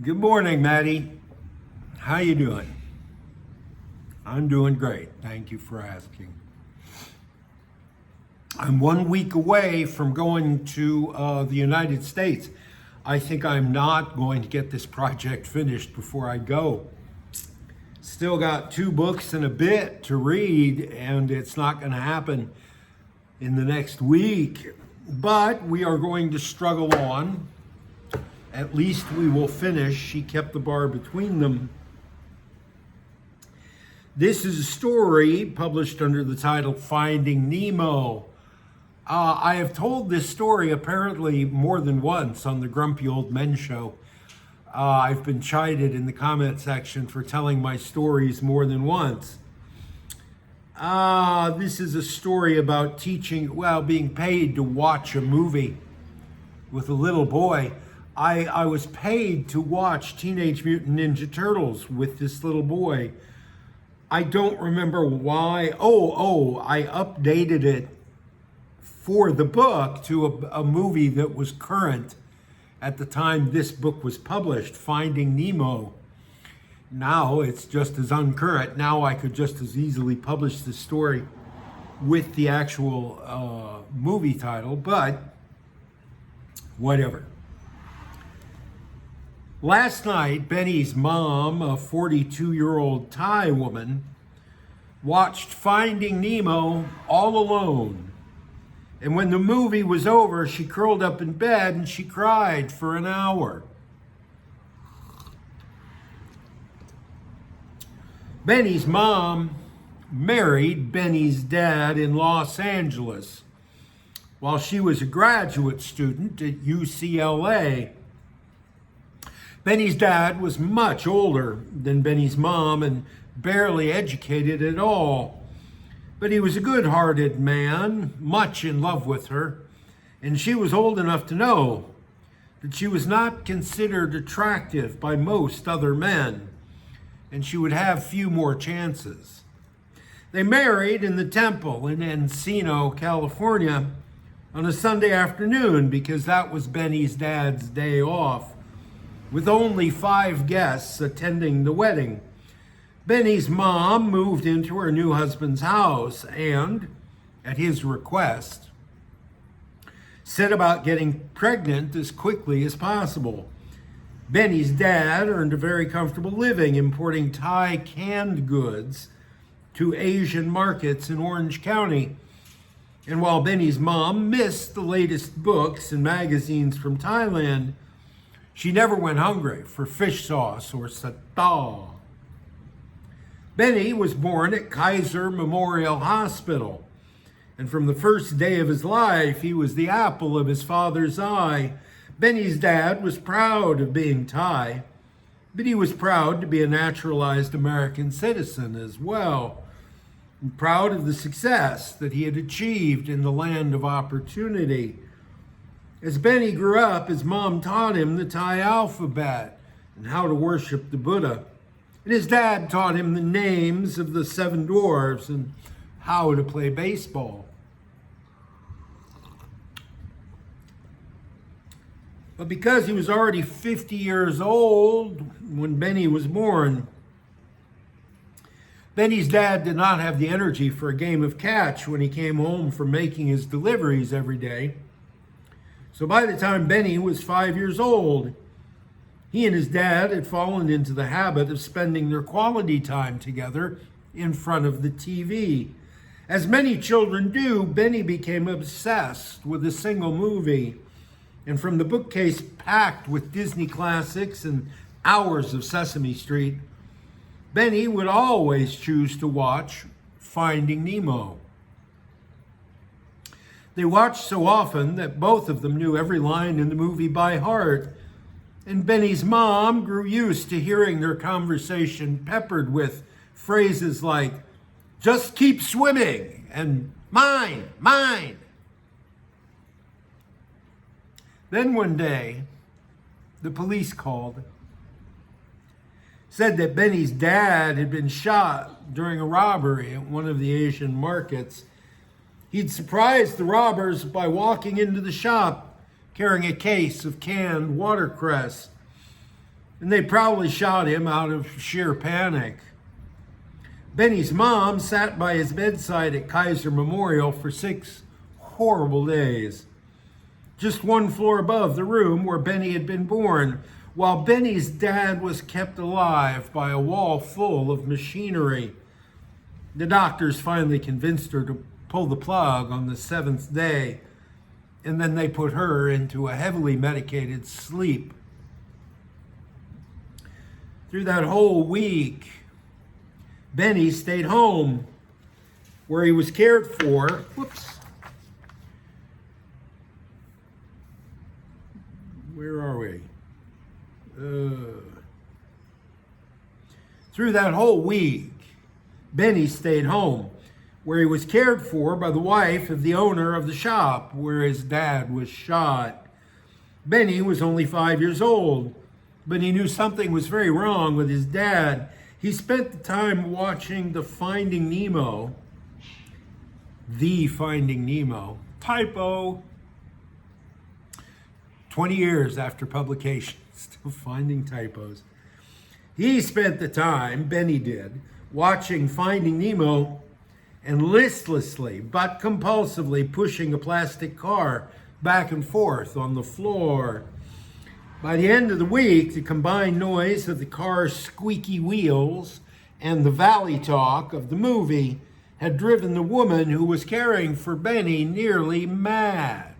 Good morning, Maddie. How you doing? I'm doing great. Thank you for asking. I'm 1 week away from going to the United States. I think I'm not going to get this project finished before I go. Still got 2 books and a bit to read, and it's not going to happen in the next week. But we are going to struggle on. At least we will finish. She kept the bar between them. This is a story published under the title Finding Nemo. I have told this story apparently more than once on the Grumpy Old Men show. I've been chided in the comment section for telling my stories more than once. This is a story about being paid to watch a movie with a little boy. I was paid to watch Teenage Mutant Ninja Turtles with this little boy. I don't remember why. I updated it for the book to a movie that was current at the time this book was published, Finding Nemo. Now it's just as uncurrent. Now I could just as easily publish the story with the actual movie title, but whatever. Last night, Benny's mom, a 42-year-old Thai woman, watched Finding Nemo all alone. And when the movie was over, she curled up in bed and she cried for an hour. Benny's mom married Benny's dad in Los Angeles while she was a graduate student at UCLA. Benny's dad was much older than Benny's mom and barely educated at all. But he was a good-hearted man, much in love with her, and she was old enough to know that she was not considered attractive by most other men, and she would have few more chances. They married in the temple in Encino, California, on a Sunday afternoon because that was Benny's dad's day off, with only 5 guests attending the wedding. Benny's mom moved into her new husband's house and, at his request, set about getting pregnant as quickly as possible. Benny's dad earned a very comfortable living importing Thai canned goods to Asian markets in Orange County. And while Benny's mom missed the latest books and magazines from Thailand, she never went hungry for fish sauce or satay. Benny was born at Kaiser Memorial Hospital, and from the first day of his life, he was the apple of his father's eye. Benny's dad was proud of being Thai, but he was proud to be a naturalized American citizen as well, and proud of the success that he had achieved in the land of opportunity. As Benny grew up, his mom taught him the Thai alphabet and how to worship the Buddha. And his dad taught him the names of the 7 dwarves and how to play baseball. But because he was already 50 years old when Benny was born, Benny's dad did not have the energy for a game of catch when he came home from making his deliveries every day. So by the time Benny was 5 years old, he and his dad had fallen into the habit of spending their quality time together in front of the TV. As many children do, Benny became obsessed with a single movie. And from the bookcase packed with Disney classics and hours of Sesame Street, Benny would always choose to watch Finding Nemo. They watched so often that both of them knew every line in the movie by heart, and Benny's mom grew used to hearing their conversation peppered with phrases like, "Just keep swimming," and "Mine, mine." Then one day, the police called, said that Benny's dad had been shot during a robbery at one of the Asian markets. He'd surprised the robbers by walking into the shop carrying a case of canned watercress. and they probably shot him out of sheer panic. Benny's mom sat by his bedside at Kaiser Memorial for 6 horrible days, just one floor above the room where Benny had been born, while Benny's dad was kept alive by a wall full of machinery. The doctors finally convinced her to pull the plug on the 7th day, and then they put her into a heavily medicated sleep. Through that whole week, Benny stayed home where he was cared for. Where are we? Through that whole week, Benny stayed home where he was cared for by the wife of the owner of the shop where his dad was shot. Benny was only 5 years old, but he knew something was very wrong with his dad. He spent the time watching The Finding Nemo. Typo. 20 years after publication, still finding typos. He spent the time, Benny did, watching Finding Nemo and listlessly but compulsively pushing a plastic car back and forth on the floor. By the end of the week, the combined noise of the car's squeaky wheels and the valley talk of the movie had driven the woman who was caring for Benny nearly mad.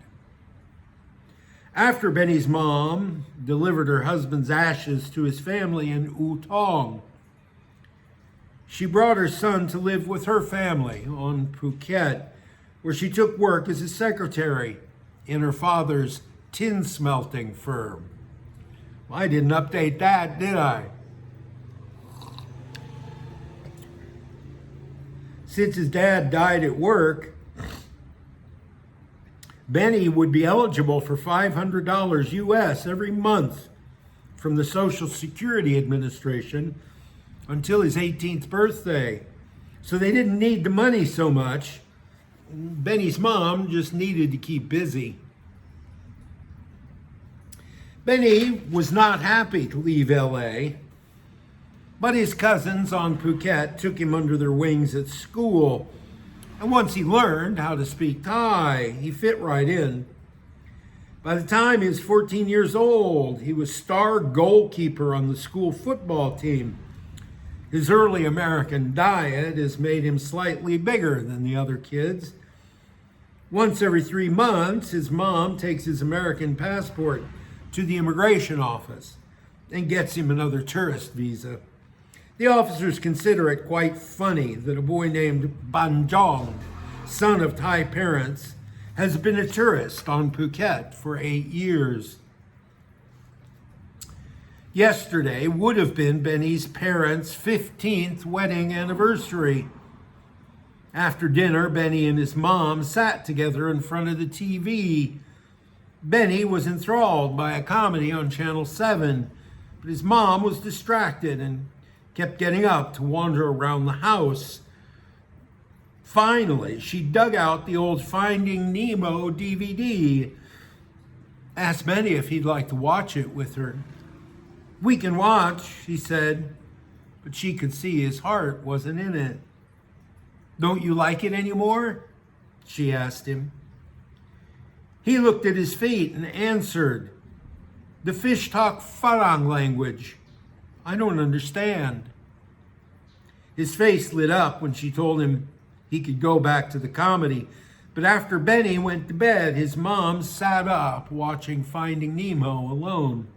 After Benny's mom delivered her husband's ashes to his family in Utong, she brought her son to live with her family on Phuket, where she took work as a secretary in her father's tin smelting firm. Well, I didn't update that, did I? Since his dad died at work, Benny would be eligible for $500 US every month from the Social Security Administration until his 18th birthday. So they didn't need the money so much. Benny's mom just needed to keep busy. Benny was not happy to leave LA, but his cousins on Phuket took him under their wings at school. And once he learned how to speak Thai, he fit right in. By the time he was 14 years old, he was star goalkeeper on the school football team. His early American diet has made him slightly bigger than the other kids. Once every 3 months, his mom takes his American passport to the immigration office and gets him another tourist visa. The officers consider it quite funny that a boy named Banjong, son of Thai parents, has been a tourist on Phuket for 8 years. Yesterday would have been Benny's parents' 15th wedding anniversary. After dinner, Benny and his mom sat together in front of the TV. Benny was enthralled by a comedy on Channel 7, but his mom was distracted and kept getting up to wander around the house. Finally, she dug out the old Finding Nemo DVD, asked Benny if he'd like to watch it with her. "We can watch," he said, but she could see his heart wasn't in it. "Don't you like it anymore?" she asked him. He looked at his feet and answered, "The fish talk Farang language. I don't understand." His face lit up when she told him he could go back to the comedy. But after Benny went to bed, his mom sat up watching Finding Nemo alone.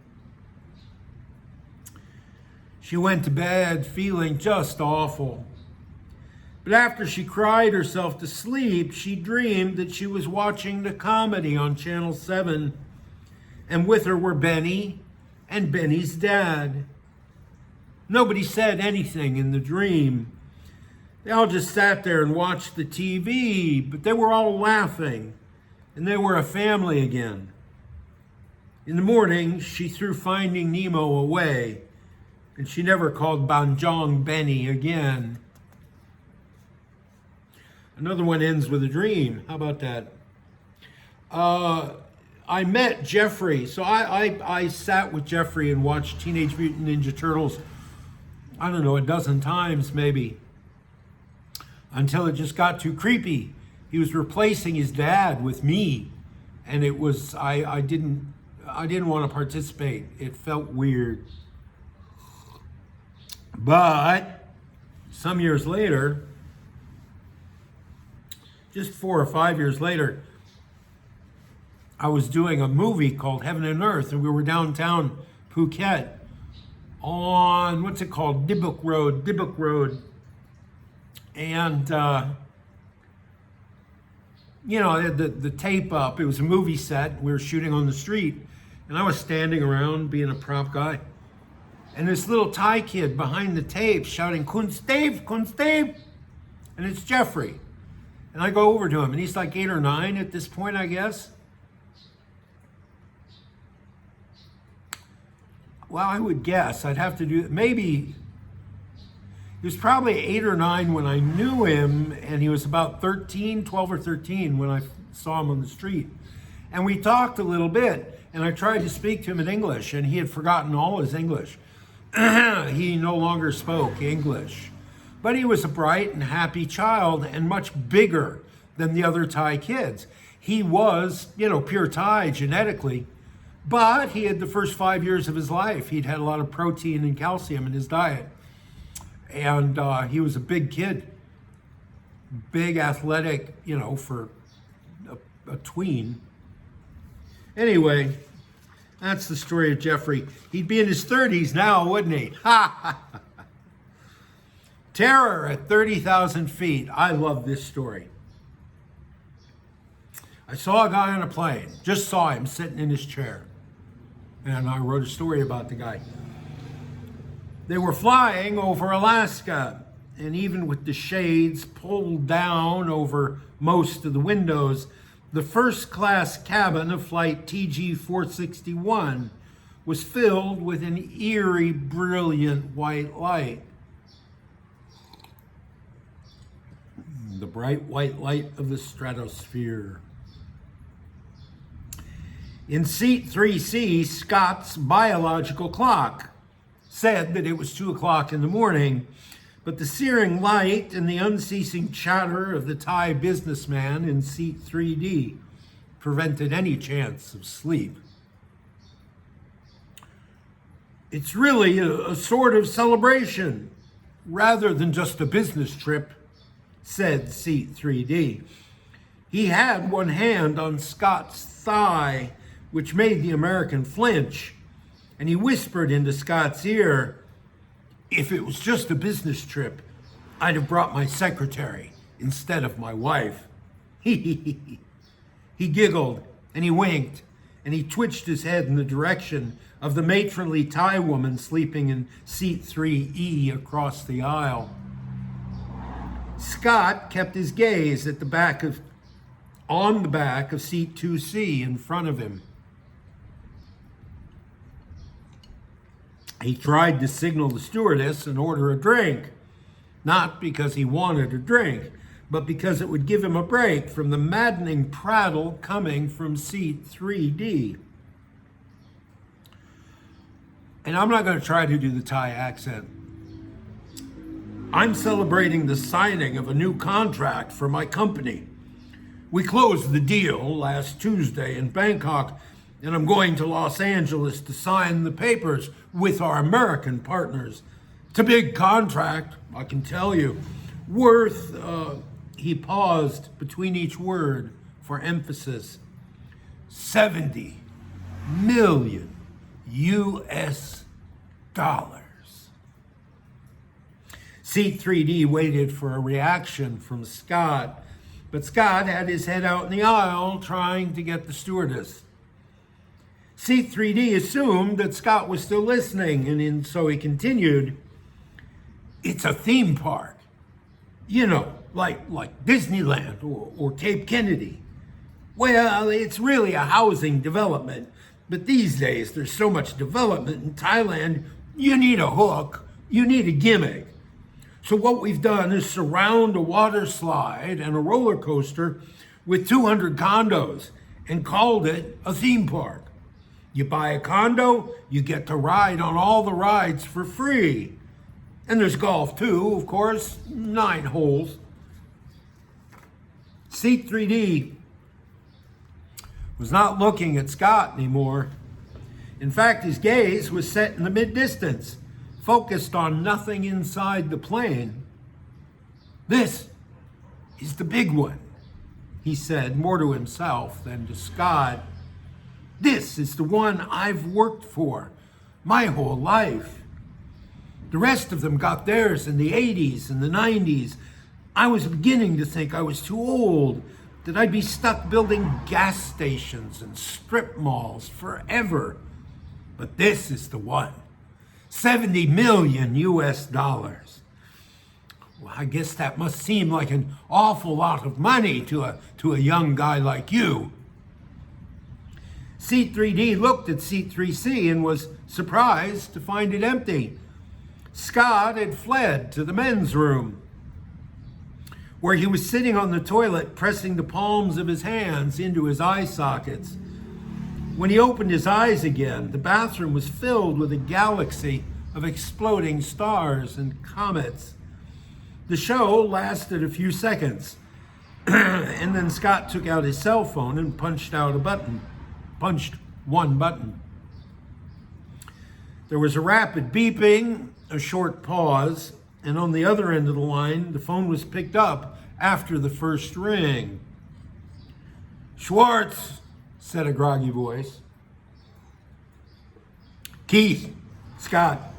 She went to bed feeling just awful. But after she cried herself to sleep, she dreamed that she was watching the comedy on Channel 7, and with her were Benny and Benny's dad. Nobody said anything in the dream. They all just sat there and watched the TV, but they were all laughing, and they were a family again. In the morning, she threw Finding Nemo away, and she never called Banjong Benny again. Another one ends with a dream. How about that? I met Jeffrey. So I sat with Jeffrey and watched Teenage Mutant Ninja Turtles, I don't know, a dozen times maybe, until it just got too creepy. He was replacing his dad with me, and it was I didn't want to participate. It felt weird. But some years later, just 4 or 5 years later, I was doing a movie called Heaven and Earth, and we were downtown Phuket on, what's it called? Dibuk Road. And, you know, I had the tape up. It was a movie set. We were shooting on the street, and I was standing around being a prop guy. And this little Thai kid behind the tape shouting, Kun Stave, Kun Stave. And it's Jeffrey. And I go over to him, and he's like 8 or 9 at this point, I guess. Well, I would guess. I'd have to do, maybe, he was probably 8 or 9 when I knew him, and he was about 13, 12 or 13 when I saw him on the street. And we talked a little bit, and I tried to speak to him in English, and he had forgotten all his English. He no longer spoke English. But he was a bright and happy child and much bigger than the other Thai kids. He was, you know, pure Thai genetically, but he had the first 5 years of his life. He'd had a lot of protein and calcium in his diet. And he was a big kid, big athletic, you know, for a tween. Anyway, that's the story of Jeffrey. He'd be in his 30s now, wouldn't he? Terror at 30,000 feet. I love this story. I saw a guy on a plane, just saw him sitting in his chair. And I wrote a story about the guy. They were flying over Alaska, and even with the shades pulled down over most of the windows, the first class cabin of flight TG-461 was filled with an eerie, brilliant white light. The bright white light of the stratosphere. In seat 3C, Scott's biological clock said that it was 2 o'clock in the morning, but the searing light and the unceasing chatter of the Thai businessman in seat 3D prevented any chance of sleep. It's really a sort of celebration rather than just a business trip, said seat 3D. He had one hand on Scott's thigh, which made the American flinch, and he whispered into Scott's ear, "If it was just a business trip, I'd have brought my secretary instead of my wife." He giggled, and he winked, and he twitched his head in the direction of the matronly Thai woman sleeping in seat 3E across the aisle. Scott kept his gaze on the back of seat 2C in front of him. He tried to signal the stewardess and order a drink, not because he wanted a drink, but because it would give him a break from the maddening prattle coming from seat 3D. And I'm not going to try to do the Thai accent. I'm celebrating the signing of a new contract for my company. We closed the deal last Tuesday in Bangkok, and I'm going to Los Angeles to sign the papers with our American partners. It's a big contract, I can tell you. Worth, he paused between each word for emphasis, $70 million US dollars. Seat 3D waited for a reaction from Scott, but Scott had his head out in the aisle trying to get the stewardess. Seat 3D assumed that Scott was still listening, and so he continued, "It's a theme park, you know, like Disneyland or Cape Kennedy. Well, it's really a housing development, but these days there's so much development in Thailand, you need a hook, you need a gimmick. So what we've done is surround a water slide and a roller coaster with 200 condos, and called it a theme park. You buy a condo, you get to ride on all the rides for free. And there's golf too, of course, 9 holes. Seat 3D was not looking at Scott anymore. In fact, his gaze was set in the mid-distance, focused on nothing inside the plane. "This is the big one," he said, more to himself than to Scott. "This is the one I've worked for my whole life. The rest of them got theirs in the 80s and the 90s. I was beginning to think I was too old, that I'd be stuck building gas stations and strip malls forever. But this is the one. 70 million US dollars. Well, I guess that must seem like an awful lot of money to a young guy like you." Seat 3D looked at Seat 3C and was surprised to find it empty. Scott had fled to the men's room, where he was sitting on the toilet pressing the palms of his hands into his eye sockets. When he opened his eyes again, the bathroom was filled with a galaxy of exploding stars and comets. The show lasted a few seconds, and then Scott took out his cell phone and punched one button. There was a rapid beeping, a short pause, and on the other end of the line, the phone was picked up after the first ring. "Schwartz," said a groggy voice. "Keith." "Scott."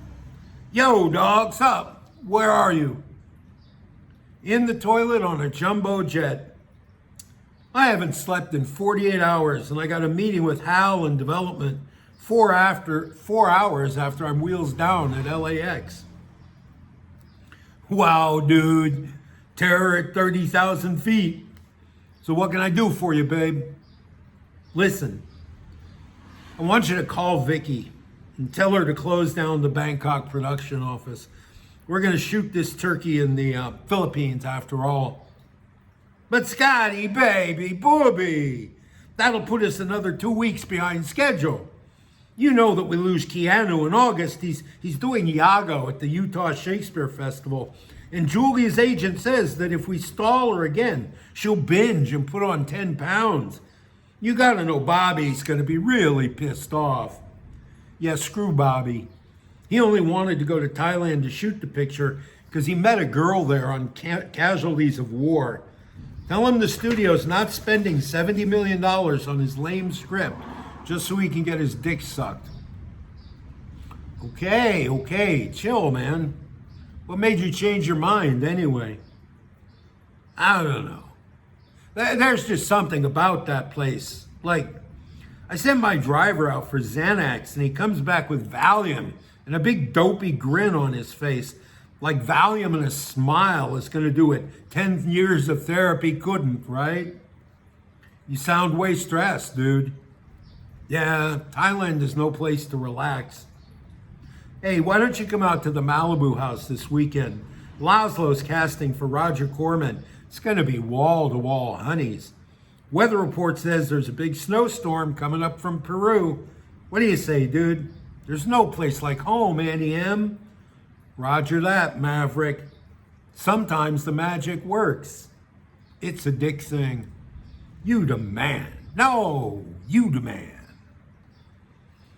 "Yo, dog, sup? Where are you?" "In the toilet on a jumbo jet. I haven't slept in 48 hours, and I got a meeting with Hal in development 4 hours after I'm wheels down at LAX. "Wow, dude. Terror at 30,000 feet. So what can I do for you, babe?" "Listen, I want you to call Vicky and tell her to close down the Bangkok production office. We're going to shoot this turkey in the Philippines after all." "But Scotty, baby, booby, that'll put us another 2 weeks behind schedule. You know that we lose Keanu in August. He's doing Iago at the Utah Shakespeare Festival. And Julie's agent says that if we stall her again, she'll binge and put on 10 pounds. You gotta know Bobby's gonna be really pissed off." "Yeah, screw Bobby. He only wanted to go to Thailand to shoot the picture because he met a girl there on Casualties of War. Tell him the studio's not spending $70 million on his lame script just so he can get his dick sucked." Okay, chill, man. What made you change your mind anyway?" "I don't know. There's just something about that place. Like, I sent my driver out for Xanax and he comes back with Valium and a big dopey grin on his face. Like Valium and a smile is going to do it 10 years of therapy couldn't, right? You sound way stressed, dude." "Yeah, Thailand is no place to relax." "Hey, why don't you come out to the Malibu house this weekend? Laszlo's casting for Roger Corman. It's going to be wall-to-wall honeys. Weather report says there's a big snowstorm coming up from Peru. What do you say, dude? There's no place like home, Annie M." "Roger that, Maverick. Sometimes the magic works. It's a dick thing. You the man. No, you the man."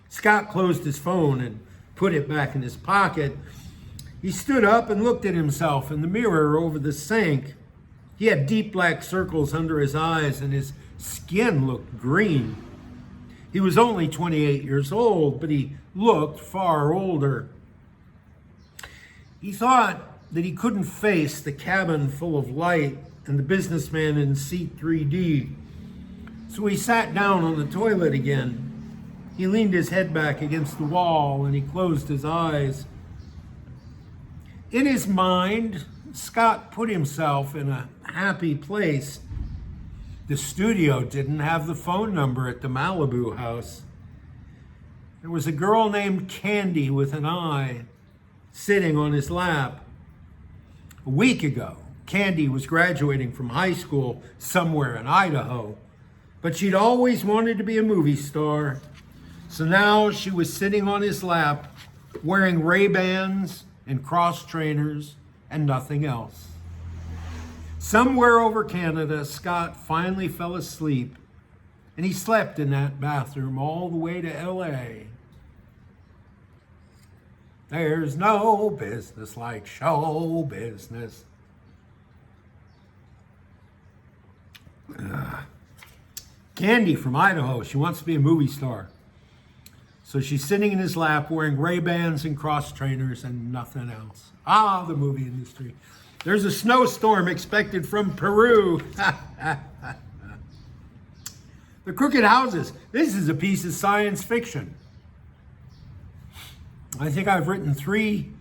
Scott closed his phone and put it back in his pocket. He stood up and looked at himself in the mirror over the sink. He had deep black circles under his eyes and his skin looked green. He was only 28 years old, but he looked far older. He thought that he couldn't face the cabin full of light and the businessman in seat 3D. So he sat down on the toilet again. He leaned his head back against the wall and he closed his eyes. In his mind, Scott put himself in a happy place. The studio didn't have the phone number at the Malibu house. There was a girl named Candy with an I sitting on his lap. A week ago, Candy was graduating from high school somewhere in Idaho, But she'd always wanted to be a movie star. So now she was sitting on his lap, wearing Ray-Bans and cross trainers and nothing else. Somewhere over Canada, Scott finally fell asleep, and he slept in that bathroom all the way to LA. There's no business like show business. Candy from Idaho, she wants to be a movie star. So she's sitting in his lap wearing Ray-Bans and cross trainers and nothing else. Ah, the movie industry. There's a snowstorm expected from Peru. The Crooked Houses. This is a piece of science fiction. I think I've written 3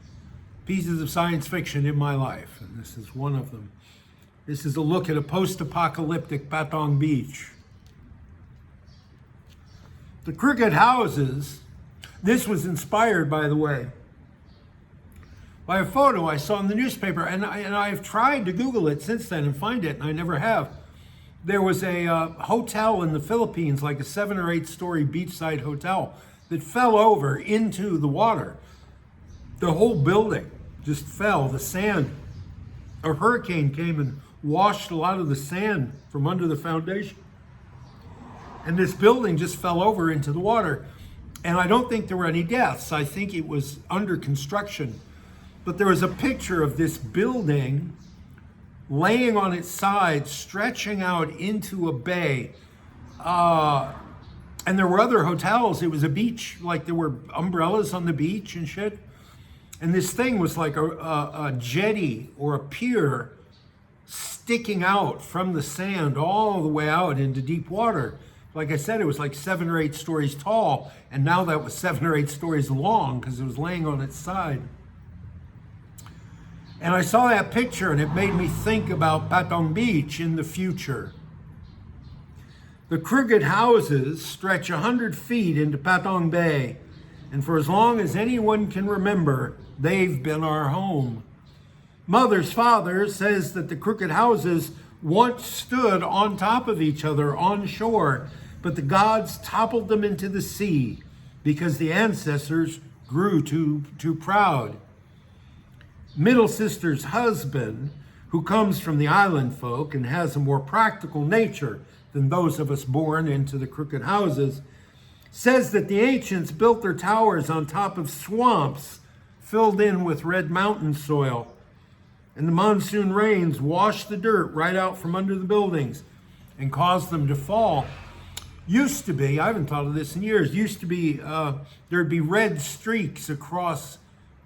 pieces of science fiction in my life, and this is one of them. This is a look at a post-apocalyptic Patong Beach. The Crooked Houses, this was inspired, by the way, by a photo I saw in the newspaper, and I've tried to Google it since then and find it, and I never have. There was a hotel in the Philippines, like a 7 or 8 story beachside hotel, that fell over into the water. The whole building just fell. The sand, a hurricane came and washed a lot of the sand from under the foundation. And this building just fell over into the water. And I don't think there were any deaths. I think it was under construction. But there was a picture of this building laying on its side, stretching out into a bay. And there were other hotels. It was a beach, like there were umbrellas on the beach and shit. And this thing was like a jetty or a pier sticking out from the sand all the way out into deep water. Like I said, it was like 7 or 8 stories tall, and now that was 7 or 8 stories long because it was laying on its side. And I saw that picture, and it made me think about Patong Beach in the future. The Crooked Houses stretch 100 feet into Patong Bay, and for as long as anyone can remember, they've been our home. Mother's father says that the Crooked Houses once stood on top of each other on shore, but the gods toppled them into the sea because the ancestors grew too proud. Middle sister's husband, who comes from the island folk and has a more practical nature than those of us born into the Crooked Houses, says that the ancients built their towers on top of swamps filled in with red mountain soil. And the monsoon rains washed the dirt right out from under the buildings and caused them to fall. Used to be, I haven't thought of this in years, there'd be red streaks across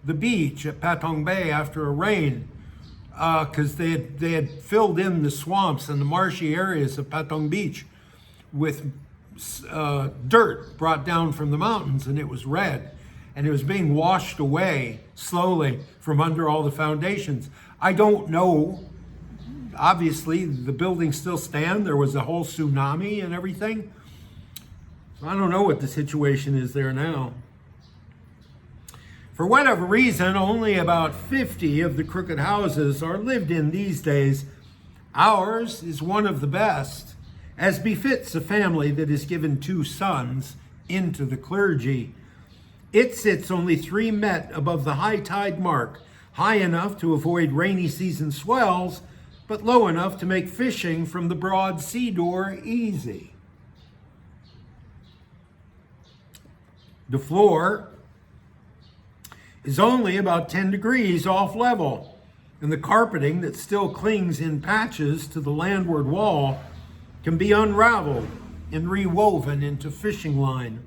the beach at Patong Bay after a rain because they had filled in the swamps and the marshy areas of Patong Beach with dirt brought down from the mountains, and it was red. And it was being washed away slowly from under all the foundations. I don't know. Obviously, the buildings still stand. There was a whole tsunami and everything. I don't know what the situation is there now. For whatever reason, only about 50 of the Crooked Houses are lived in these days. Ours is one of the best, as befits a family that has given 2 sons into the clergy. It sits only 3 met above the high tide mark, high enough to avoid rainy season swells, but low enough to make fishing from the broad sea door easy. The floor is only about 10 degrees off level, and the carpeting that still clings in patches to the landward wall can be unraveled and rewoven into fishing line.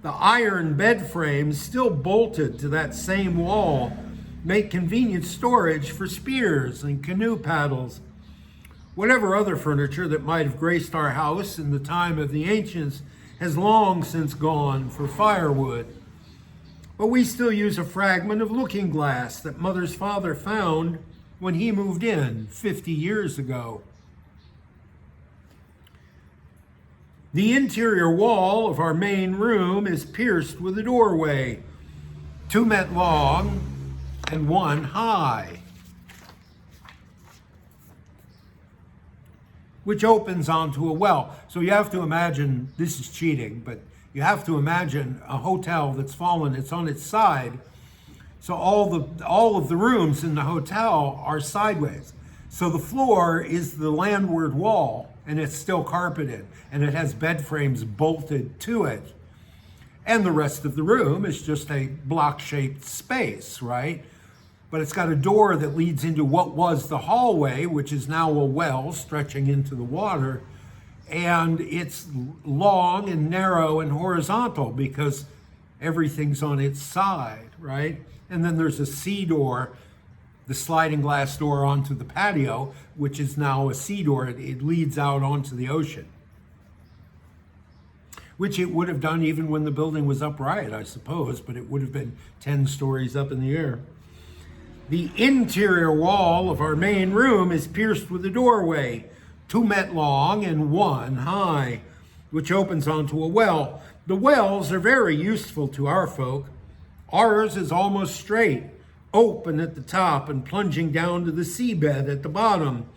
The iron bed frames still bolted to that same wall make convenient storage for spears and canoe paddles. Whatever other furniture that might have graced our house in the time of the ancients has long since gone for firewood. But we still use a fragment of looking glass that Mother's father found when he moved in 50 years ago. The interior wall of our main room is pierced with a doorway, 2 met long and 1 high. which opens onto a well. So you have to imagine, this is cheating, but you have to imagine a hotel that's fallen, it's on its side. So all of the rooms in the hotel are sideways. So the floor is the landward wall, and it's still carpeted, and it has bed frames bolted to it. And the rest of the room is just a block-shaped space, right? But it's got a door that leads into what was the hallway, which is now a well stretching into the water. And it's long and narrow and horizontal because everything's on its side, right? And then there's a sea door, the sliding glass door onto the patio, which is now a sea door. It leads out onto the ocean, which it would have done even when the building was upright, I suppose, but it would have been 10 stories up in the air. The interior wall of our main room is pierced with a doorway, 2 met long and 1 high, which opens onto a well. The wells are very useful to our folk. Ours is almost straight, open at the top and plunging down to the seabed at the bottom,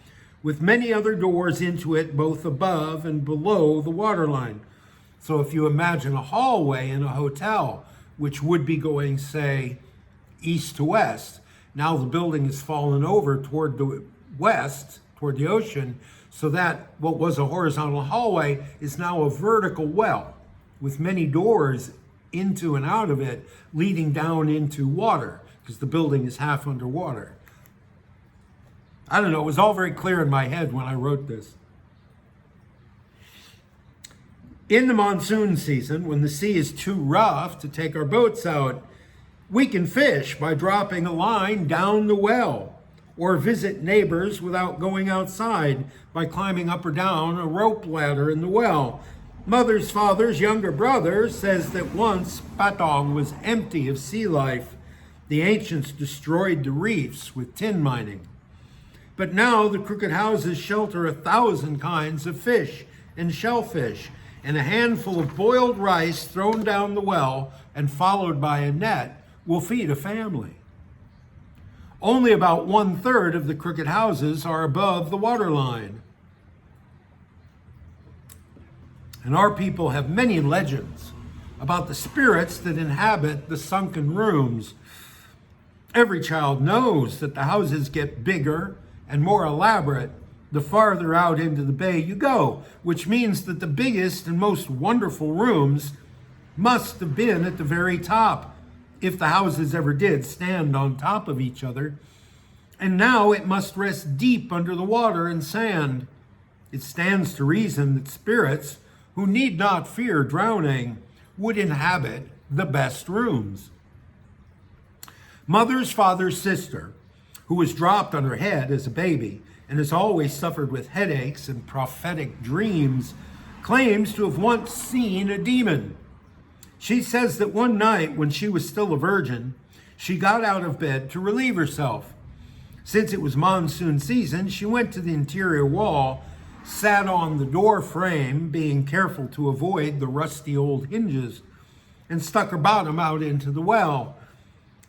with many other doors into it both above and below the waterline. So if you imagine a hallway in a hotel, which would be going, say, east to west, now the building has fallen over toward the west, toward the ocean, so that what was a horizontal hallway is now a vertical well with many doors into and out of it, leading down into water, because the building is half underwater. I don't know, it was all very clear in my head when I wrote this. In the monsoon season, when the sea is too rough to take our boats out, we can fish by dropping a line down the well, or visit neighbors without going outside by climbing up or down a rope ladder in the well. Mother's father's younger brother says that once Patong was empty of sea life. The ancients destroyed the reefs with tin mining. But now the crooked houses shelter 1,000 kinds of fish and shellfish, and a handful of boiled rice thrown down the well and followed by a net will feed a family. Only about 1/3 of the crooked houses are above the waterline. And our people have many legends about the spirits that inhabit the sunken rooms. Every child knows that the houses get bigger and more elaborate the farther out into the bay you go, which means that the biggest and most wonderful rooms must have been at the very top, if the houses ever did stand on top of each other. And now it must rest deep under the water and sand. It stands to reason that spirits, who need not fear drowning, would inhabit the best rooms. Mother's father's sister, who was dropped on her head as a baby and has always suffered with headaches and prophetic dreams, claims to have once seen a demon. She says that one night when she was still a virgin, she got out of bed to relieve herself. Since it was monsoon season, she went to the interior wall, sat on the door frame, being careful to avoid the rusty old hinges, and stuck her bottom out into the well.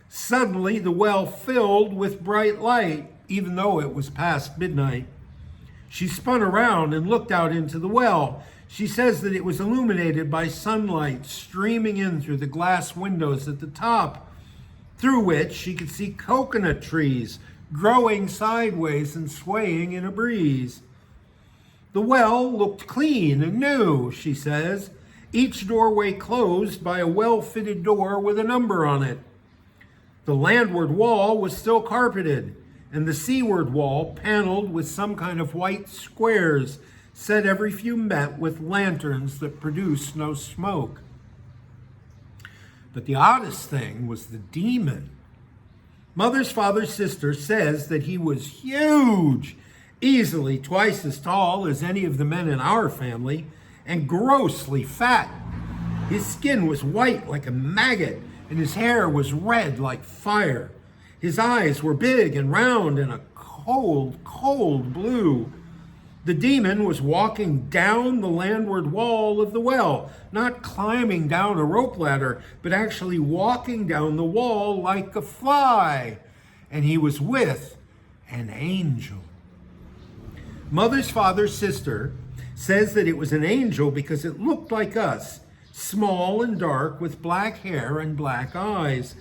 Suddenly, the well filled with bright light, even though it was past midnight. She spun around and looked out into the well. She says that it was illuminated by sunlight streaming in through the glass windows at the top, through which she could see coconut trees growing sideways and swaying in a breeze. The well looked clean and new, she says, each doorway closed by a well-fitted door with a number on it. The landward wall was still carpeted, and the seaward wall paneled with some kind of white squares set every few met with lanterns that produced no smoke. But the oddest thing was the demon. Mother's father's sister says that he was huge, easily twice as tall as any of the men in our family, and grossly fat. His skin was white like a maggot, and his hair was red like fire. His eyes were big and round and a cold, cold blue. The demon was walking down the landward wall of the well, not climbing down a rope ladder, but actually walking down the wall like a fly. And he was with an angel. Mother's father's sister says that it was an angel because it looked like us, small and dark with black hair and black eyes.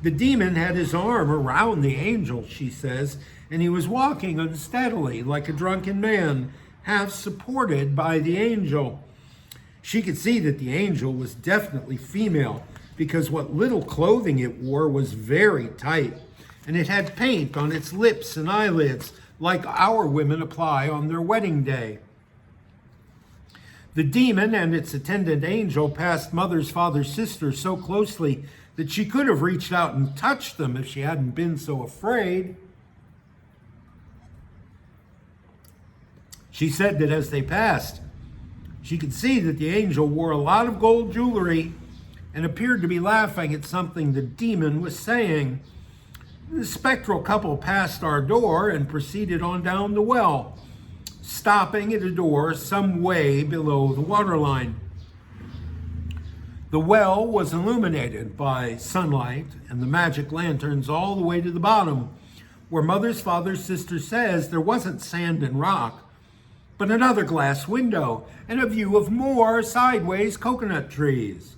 The demon had his arm around the angel, she says, and he was walking unsteadily like a drunken man, half supported by the angel. She could see that the angel was definitely female because what little clothing it wore was very tight, and it had paint on its lips and eyelids like our women apply on their wedding day. The demon and its attendant angel passed Mother's father's sister so closely that she could have reached out and touched them if she hadn't been so afraid. She said that as they passed, she could see that the angel wore a lot of gold jewelry and appeared to be laughing at something the demon was saying. The spectral couple passed our door and proceeded on down the well, stopping at a door some way below the waterline. The well was illuminated by sunlight and the magic lanterns all the way to the bottom, where Mother's father's sister says there wasn't sand and rock, but another glass window and a view of more sideways coconut trees.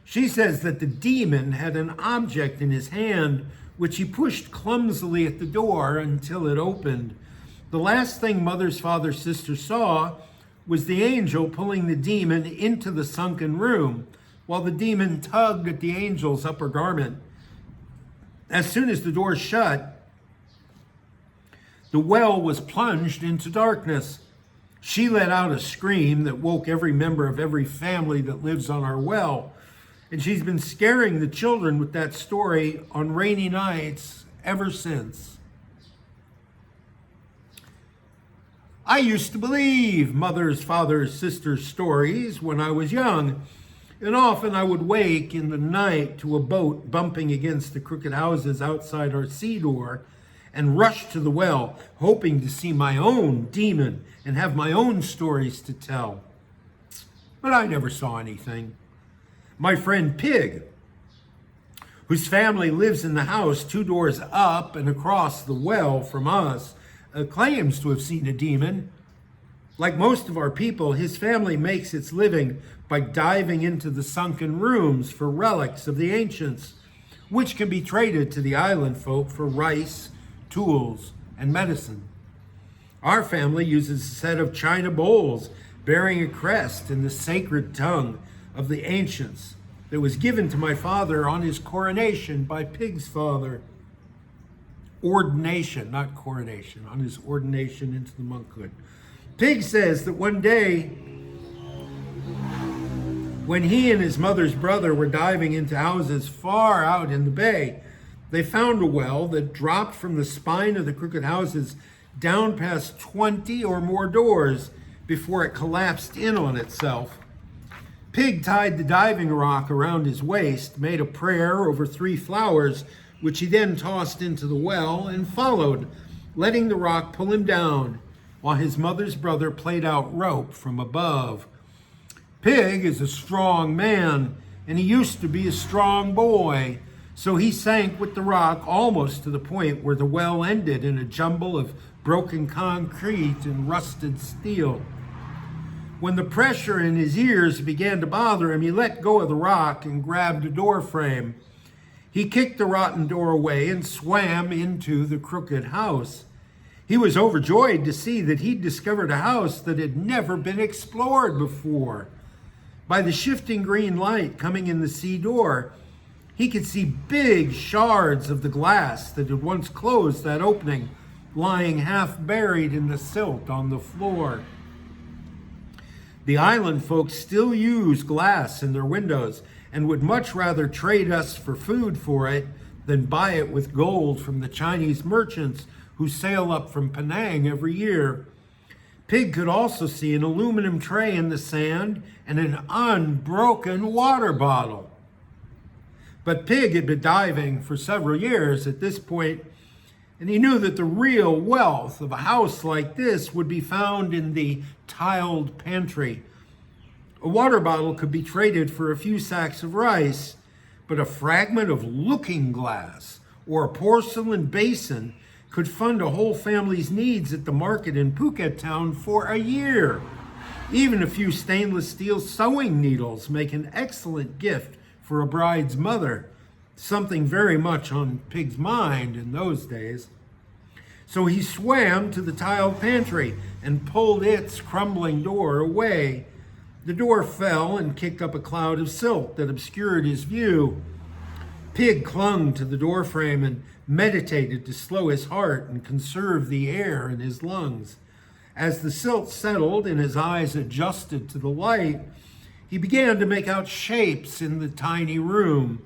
She says that the demon had an object in his hand, which he pushed clumsily at the door until it opened. The last thing Mother's father's sister saw was the angel pulling the demon into the sunken room, while the demon tugged at the angel's upper garment. As soon as the door shut, the well was plunged into darkness. She let out a scream that woke every member of every family that lives on our well. And she's been scaring the children with that story on rainy nights ever since. I used to believe Mother's father's sister's stories when I was young, and often I would wake in the night to a boat bumping against the crooked houses outside our sea door and rush to the well, hoping to see my own demon and have my own stories to tell. But I never saw anything. My friend Pig, whose family lives in the house 2 doors up and across the well from us, claims to have seen a demon. Like most of our people, his family makes its living by diving into the sunken rooms for relics of the ancients, which can be traded to the island folk for rice, tools, and medicine. Our family uses a set of china bowls bearing a crest in the sacred tongue of the ancients that was given to my father on his coronation by Pig's father. Ordination, not coronation, on his ordination into the monkhood. Pig says that one day, when he and his mother's brother were diving into houses far out in the bay, they found a well that dropped from the spine of the crooked houses down past 20 or more doors before it collapsed in on itself. Pig tied the diving rock around his waist, made a prayer over 3 flowers, which he then tossed into the well and followed, letting the rock pull him down while his mother's brother played out rope from above. Pig is a strong man, and he used to be a strong boy, so he sank with the rock almost to the point where the well ended in a jumble of broken concrete and rusted steel. When the pressure in his ears began to bother him, he let go of the rock and grabbed a door frame. He kicked the rotten door away and swam into the crooked house. He was overjoyed to see that he'd discovered a house that had never been explored before. By the shifting green light coming in the sea door, he could see big shards of the glass that had once closed that opening, lying half buried in the silt on the floor. The island folks still use glass in their windows and would much rather trade us for food for it than buy it with gold from the Chinese merchants who sail up from Penang every year. Pig could also see an aluminum tray in the sand and an unbroken water bottle. But Pig had been diving for several years at this point, and he knew that the real wealth of a house like this would be found in the tiled pantry. A water bottle could be traded for a few sacks of rice, but a fragment of looking glass or a porcelain basin could fund a whole family's needs at the market in Phuket town for a year. Even a few stainless steel sewing needles make an excellent gift for a bride's mother, something very much on Pig's mind in those days. So he swam to the tiled pantry and pulled its crumbling door away. The door fell and kicked up a cloud of silt that obscured his view. Pig clung to the doorframe and meditated to slow his heart and conserve the air in his lungs. As the silt settled and his eyes adjusted to the light, he began to make out shapes in the tiny room.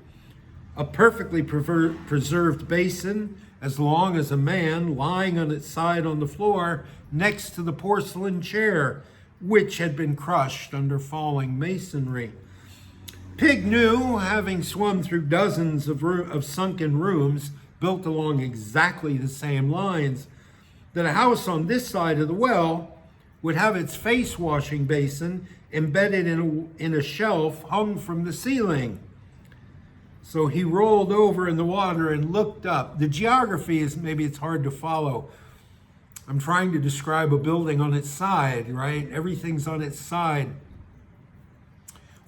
A perfectly preserved basin, as long as a man, lying on its side on the floor next to the porcelain chair, which had been crushed under falling masonry. Pig knew, having swum through dozens of sunken rooms built along exactly the same lines, that a house on this side of the well would have its face washing basin embedded in a shelf hung from the ceiling. So he rolled over in the water and looked up. The geography is, maybe it's hard to follow. I'm trying to describe a building on its side, right? Everything's on its side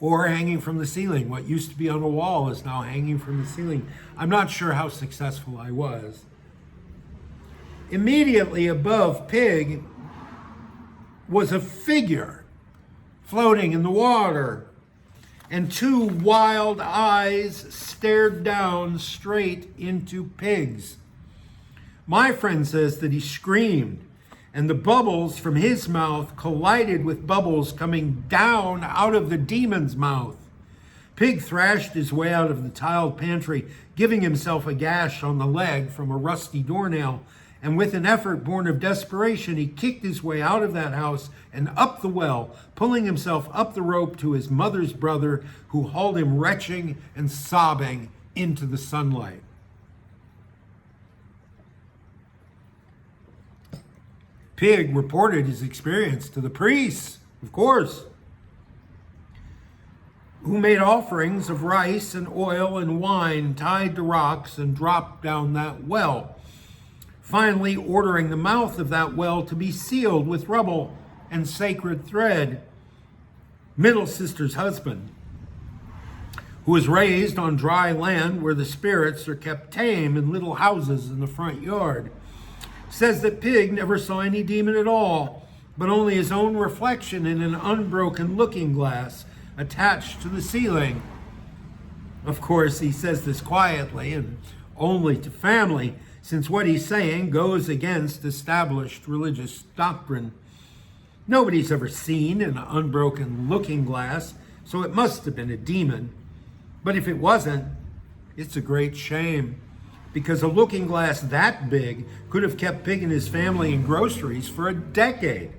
or hanging from the ceiling. What used to be on a wall is now hanging from the ceiling. I'm not sure how successful I was. Immediately above Pig was a figure floating in the water, and two wild eyes stared down straight into Pig's. My friend says that he screamed, and the bubbles from his mouth collided with bubbles coming down out of the demon's mouth. Pig thrashed his way out of the tiled pantry, giving himself a gash on the leg from a rusty doornail, and with an effort born of desperation, he kicked his way out of that house and up the well, pulling himself up the rope to his mother's brother, who hauled him retching and sobbing into the sunlight. Pig reported his experience to the priests, of course, who made offerings of rice and oil and wine tied to rocks and dropped down that well, finally ordering the mouth of that well to be sealed with rubble and sacred thread. Middle sister's husband, who was raised on dry land where the spirits are kept tame in little houses in the front yard, says that Pig never saw any demon at all, but only his own reflection in an unbroken looking glass attached to the ceiling. Of course, he says this quietly and only to family, since what he's saying goes against established religious doctrine. Nobody's ever seen an unbroken looking glass, so it must have been a demon. But if it wasn't, it's a great shame, because a looking glass that big could have kept Pig and his family in groceries for a decade.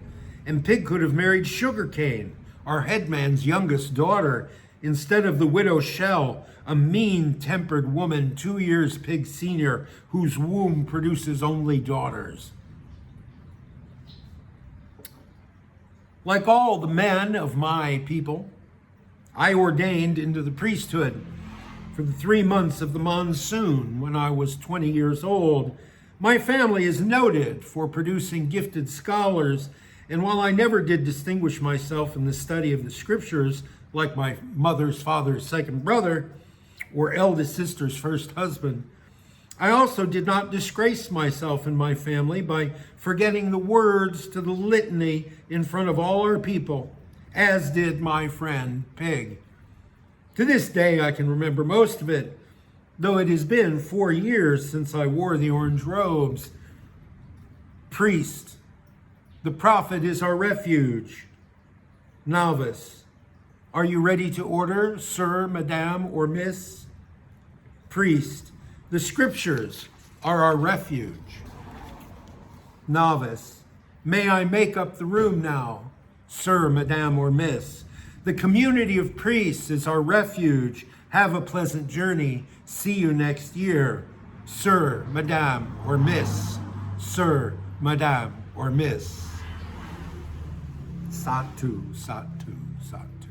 And Pig could have married Sugarcane, our headman's youngest daughter, instead of the widow Shell, a mean-tempered woman 2 years Pig's senior, whose womb produces only daughters. Like all the men of my people, I ordained into the priesthood for the 3 months of the monsoon when I was 20 years old. My family is noted for producing gifted scholars, and while I never did distinguish myself in the study of the scriptures, like my mother's father's second brother or eldest sister's first husband, I also did not disgrace myself and my family by forgetting the words to the litany in front of all our people, as did my friend Pig. To this day, I can remember most of it, though it has been 4 years since I wore the orange robes. Priest, the prophet is our refuge. Novice, are you ready to order, sir, madame, or miss? Priest, the scriptures are our refuge. Novice, may I make up the room now, sir, madame, or miss? The community of priests is our refuge. Have a pleasant journey. See you next year. Sir, madame, or miss. Sir, madame, or miss. Satu, Satu, Satu.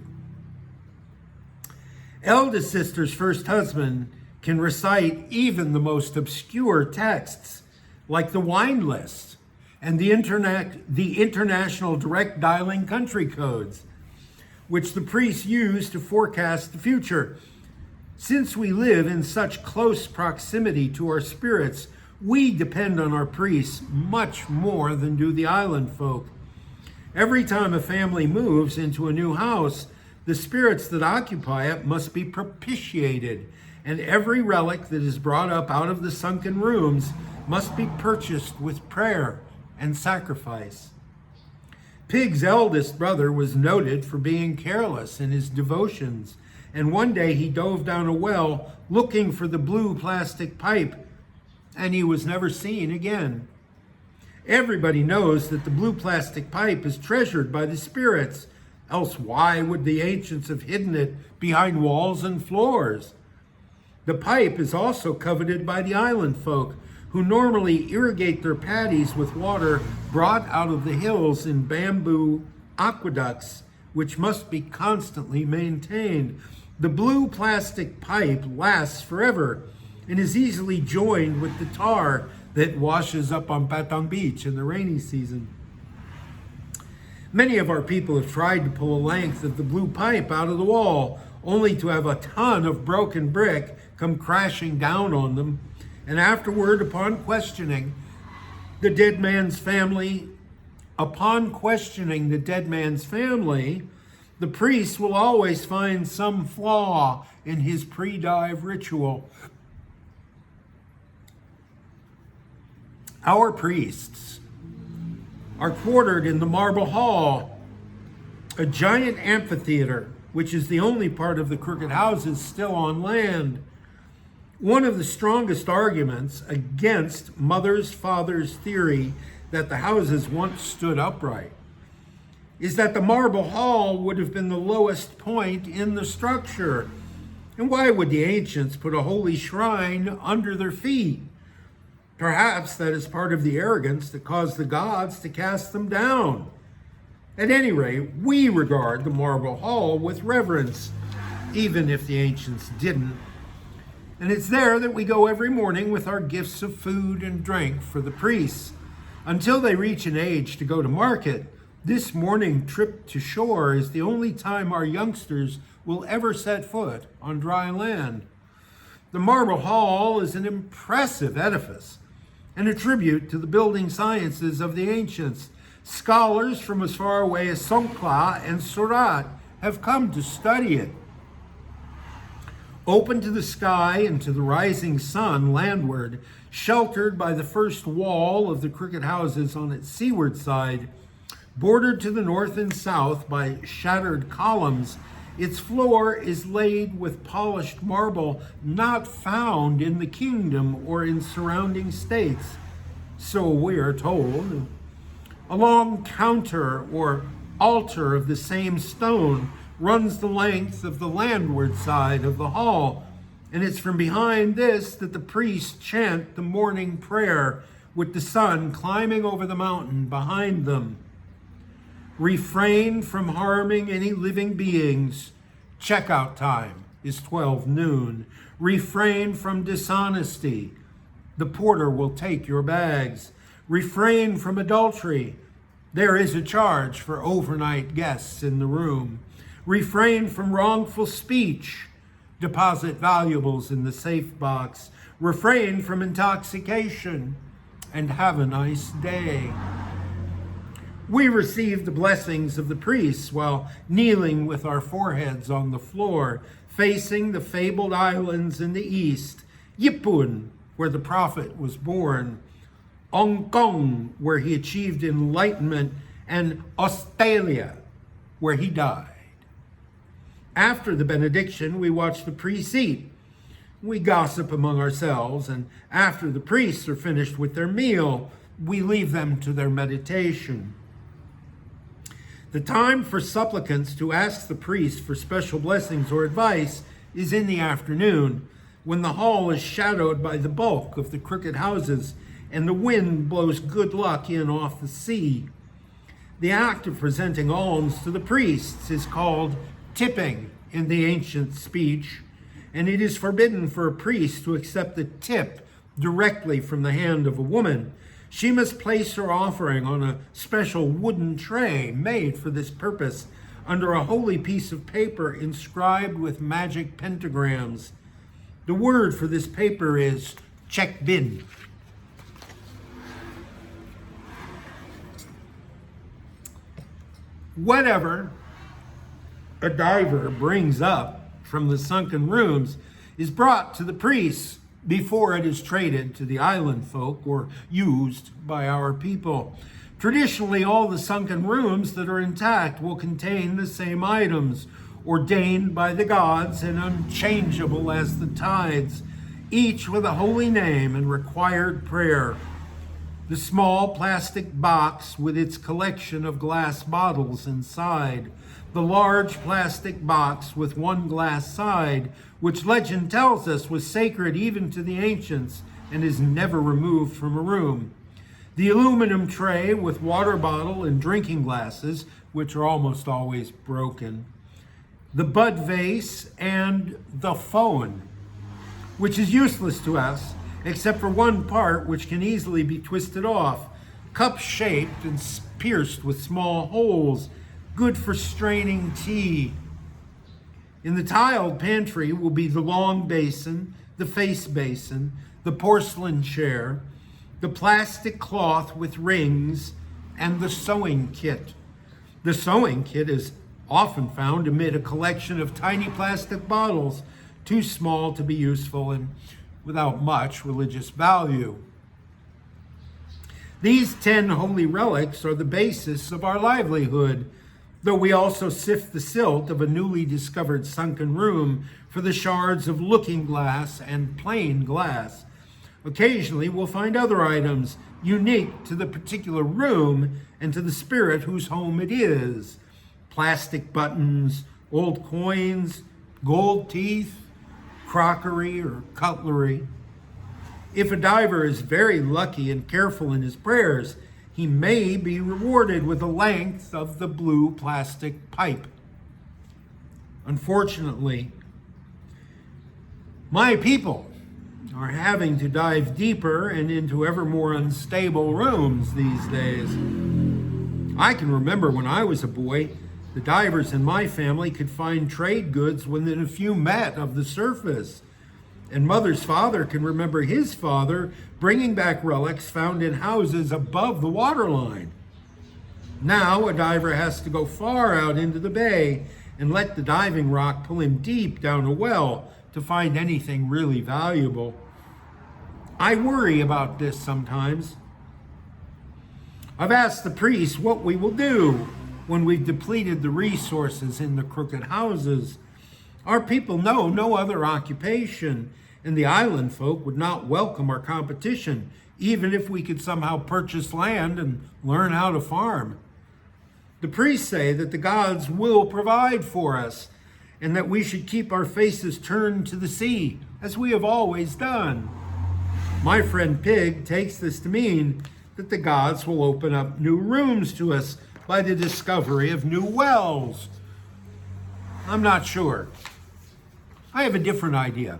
Eldest sister's first husband can recite even the most obscure texts, like the wine list and the international direct dialing country codes, which the priests use to forecast the future. Since we live in such close proximity to our spirits, we depend on our priests much more than do the island folk. Every time a family moves into a new house, the spirits that occupy it must be propitiated, and every relic that is brought up out of the sunken rooms must be purchased with prayer and sacrifice. Pig's eldest brother was noted for being careless in his devotions, and one day he dove down a well looking for the blue plastic pipe, and he was never seen again. Everybody knows that the blue plastic pipe is treasured by the spirits, else why would the ancients have hidden it behind walls and floors? The pipe is also coveted by the island folk, who normally irrigate their paddies with water brought out of the hills in bamboo aqueducts, which must be constantly maintained. The blue plastic pipe lasts forever and is easily joined with the tar that washes up on Patong Beach in the rainy season. Many of our people have tried to pull a length of the blue pipe out of the wall, only to have a ton of broken brick come crashing down on them. And afterward, upon questioning the dead man's family, the priest will always find some flaw in his pre-dive ritual. Our priests are quartered in the Marble Hall, a giant amphitheater, which is the only part of the crooked houses still on land. One of the strongest arguments against Mother's father's theory that the houses once stood upright is that the Marble Hall would have been the lowest point in the structure. And why would the ancients put a holy shrine under their feet? Perhaps that is part of the arrogance that caused the gods to cast them down. At any rate, we regard the Marble Hall with reverence, even if the ancients didn't. And it's there that we go every morning with our gifts of food and drink for the priests. Until they reach an age to go to market, this morning trip to shore is the only time our youngsters will ever set foot on dry land. The Marble Hall is an impressive edifice and a tribute to the building sciences of the ancients. Scholars from as far away as Songkhla and Surat have come to study it. Open to the sky and to the rising sun landward, sheltered by the first wall of the crooked houses on its seaward side, bordered to the north and south by shattered columns, its floor is laid with polished marble not found in the kingdom or in surrounding states, so we are told. A long counter or altar of the same stone runs the length of the landward side of the hall, and it's from behind this that the priests chant the morning prayer with the sun climbing over the mountain behind them. Refrain from harming any living beings. Checkout time is 12 noon. Refrain from dishonesty. The porter will take your bags. Refrain from adultery. There is a charge for overnight guests in the room. Refrain from wrongful speech. Deposit valuables in the safe box. Refrain from intoxication. And have a nice day. We receive the blessings of the priests while kneeling with our foreheads on the floor, facing the fabled islands in the east, Yipun, where the prophet was born, Hong Kong, where he achieved enlightenment, and Australia, where he died. After the benediction, we watch the priests eat. We gossip among ourselves, and after the priests are finished with their meal, we leave them to their meditation. The time for supplicants to ask the priest for special blessings or advice is in the afternoon, when the hall is shadowed by the bulk of the crooked houses and the wind blows good luck in off the sea. The act of presenting alms to the priests is called tipping in the ancient speech, and it is forbidden for a priest to accept a tip directly from the hand of a woman, she must place her offering on a special wooden tray made for this purpose under a holy piece of paper inscribed with magic pentagrams. The word for this paper is chekbin. Whatever a diver brings up from the sunken rooms is brought to the priests before it is traded to the island folk or used by our people. Traditionally, all the sunken rooms that are intact will contain the same items, ordained by the gods and unchangeable as the tides, each with a holy name and required prayer. The small plastic box with its collection of glass bottles inside, the large plastic box with one glass side, which legend tells us was sacred even to the ancients and is never removed from a room. The aluminum tray with water bottle and drinking glasses, which are almost always broken. The bud vase and the phone, which is useless to us, except for one part which can easily be twisted off, cup-shaped and pierced with small holes, good for straining tea. In the tiled pantry will be the long basin, the face basin, the porcelain chair, the plastic cloth with rings, and the sewing kit. The sewing kit is often found amid a collection of tiny plastic bottles, too small to be useful and without much religious value. These 10 holy relics are the basis of our livelihood, though we also sift the silt of a newly discovered sunken room for the shards of looking glass and plain glass. Occasionally, we'll find other items unique to the particular room and to the spirit whose home it is. Plastic buttons, old coins, gold teeth, crockery or cutlery. If a diver is very lucky and careful in his prayers, he may be rewarded with the length of the blue plastic pipe. Unfortunately, my people are having to dive deeper and into ever more unstable rooms these days. I can remember when I was a boy, the divers in my family could find trade goods within a few met of the surface. And Mother's father can remember his father bringing back relics found in houses above the waterline. Now a diver has to go far out into the bay and let the diving rock pull him deep down a well to find anything really valuable. I worry about this sometimes. I've asked the priests what we will do when we've depleted the resources in the crooked houses. Our people know no other occupation, and the island folk would not welcome our competition, even if we could somehow purchase land and learn how to farm. The priests say that the gods will provide for us, and that we should keep our faces turned to the sea, as we have always done. My friend Pig takes this to mean that the gods will open up new rooms to us by the discovery of new wells. I'm not sure. I have a different idea.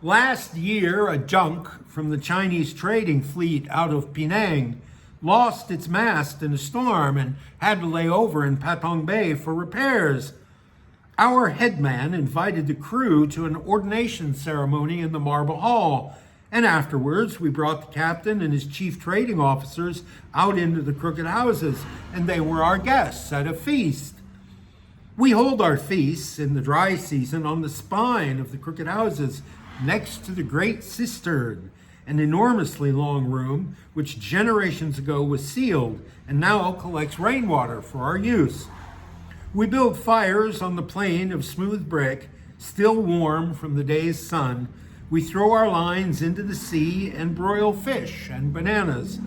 Last year, a junk from the Chinese trading fleet out of Penang lost its mast in a storm and had to lay over in Patong Bay for repairs. Our headman invited the crew to an ordination ceremony in the Marble Hall, and afterwards we brought the captain and his chief trading officers out into the crooked houses, and they were our guests at a feast. We hold our feasts in the dry season on the spine of the crooked houses next to the great cistern, an enormously long room which generations ago was sealed and now collects rainwater for our use. We build fires on the plain of smooth brick, still warm from the day's sun. We throw our lines into the sea and broil fish and bananas.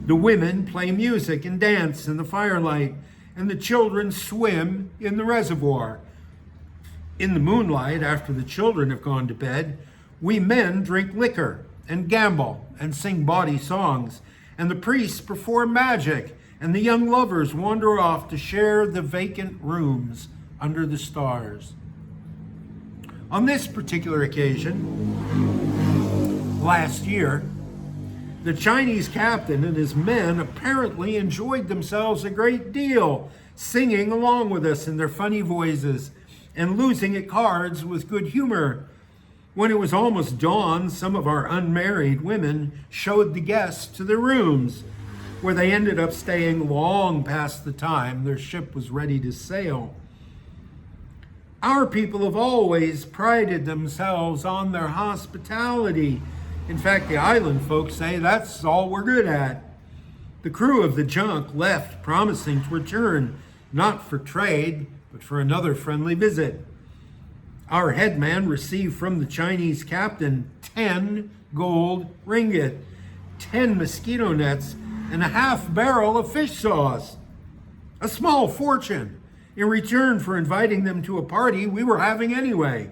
The women play music and dance in the firelight, and the children swim in the reservoir. In the moonlight, after the children have gone to bed, we men drink liquor and gamble and sing bawdy songs, and the priests perform magic, and the young lovers wander off to share the vacant rooms under the stars. On this particular occasion, last year. The Chinese captain and his men apparently enjoyed themselves a great deal, singing along with us in their funny voices and losing at cards with good humor. When it was almost dawn, some of our unmarried women showed the guests to their rooms, where they ended up staying long past the time their ship was ready to sail. Our people have always prided themselves on their hospitality. In fact, the island folks say that's all we're good at. The crew of the junk left, promising to return, not for trade, but for another friendly visit. Our headman received from the Chinese captain 10 gold ringgit, 10 mosquito nets, and a half barrel of fish sauce. A small fortune in return for inviting them to a party we were having anyway.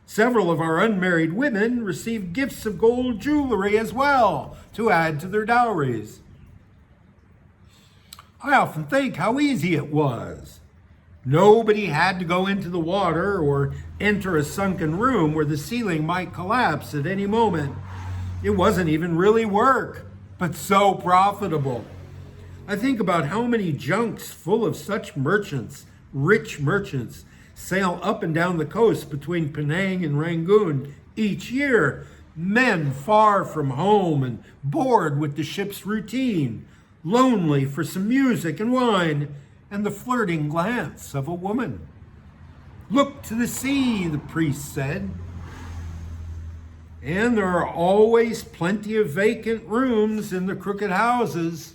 Several of our unmarried women received gifts of gold jewelry as well to add to their dowries. I often think how easy it was. Nobody had to go into the water or enter a sunken room where the ceiling might collapse at any moment. It wasn't even really work, but so profitable. I think about how many junks full of such merchants, rich merchants, sail up and down the coast between Penang and Rangoon each year, men far from home and bored with the ship's routine, lonely for some music and wine and the flirting glance of a woman. Look to the sea, the priest said. And there are always plenty of vacant rooms in the crooked houses.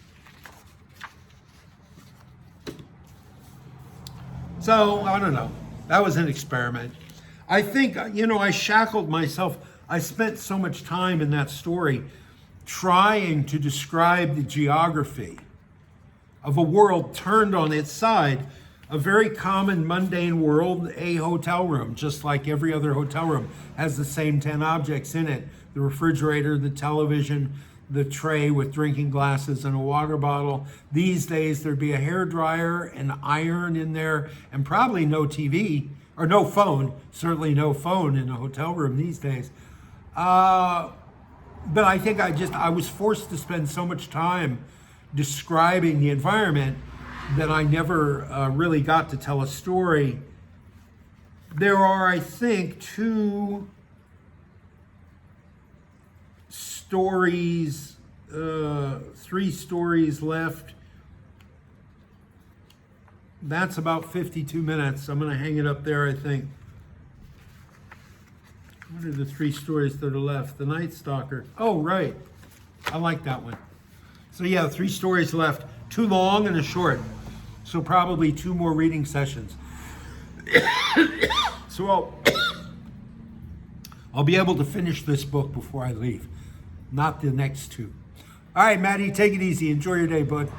So, I don't know. That was an experiment. I think, I shackled myself. I spent so much time in that story trying to describe the geography of a world turned on its side, a very common mundane world, a hotel room, just like every other hotel room, has the same 10 objects in it: the refrigerator, the television, the tray with drinking glasses and a water bottle. These days, there'd be a hairdryer, an iron in there, and probably no TV, or no phone, certainly no phone in a hotel room these days. But I think I was forced to spend so much time describing the environment that I never really got to tell a story. There are, I think, 2 stories, 3 stories left. That's about 52 minutes. I'm going to hang it up there, I think. What are the 3 stories that are left? The Night Stalker. Oh, right. I like that one. So yeah, 3 stories left. 2 long and a short. So probably 2 more reading sessions. So I'll be able to finish this book before I leave. Not the next 2. All right, Maddie, take it easy. Enjoy your day, bud.